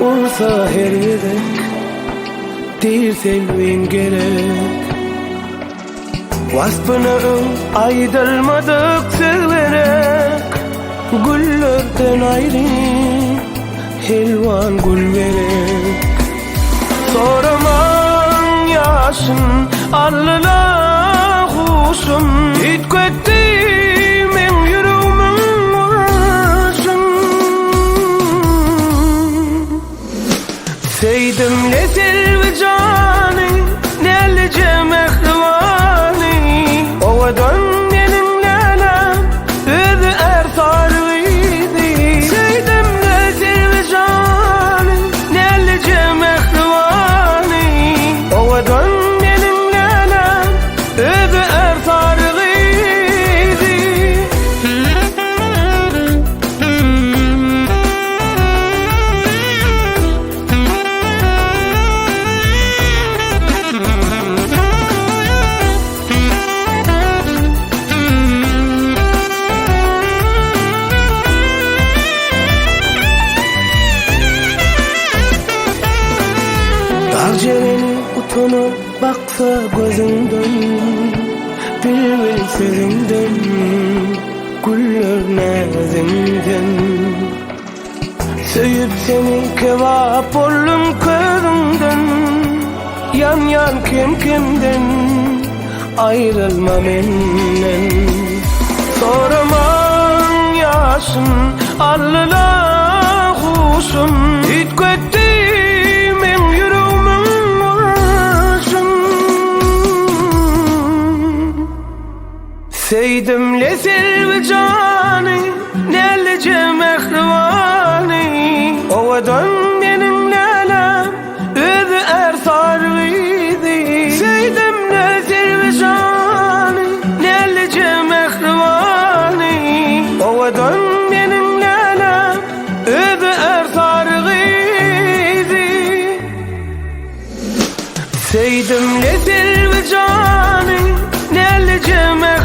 olsa her yedek değil sevin gerek. Vasfına aydılmadık sevlerek, güllerden ayrı helvan gül verek. Soraman yaşın allala huşun, itketti men yüreğimin uğraşın. Seydim ne selvi cani, nelice mehrivani, ovadan benim lelem ödü ersar vidi. Seydim ne selvi cani, nelice mehrivani, ovadan benim lelem ödü ersar vidi. Geceleri utanıp baksa gözünden, bil sözünden, güller nazinden. Söyüp seni kebap oldum közünden, yan yan kimden ayrılma menden. Soraman yaşın allala huşun, itketti men yüreğimin uğraşın. Seydim le selvi cani, nelice mehrivani, ovadan benim lelem ödü ersar vidi. Seydim le selvi cani, nelice mehrivani, ovadan benim lelem ödü ersar vidi. Seydim le selvi cani, nelice mehrivani,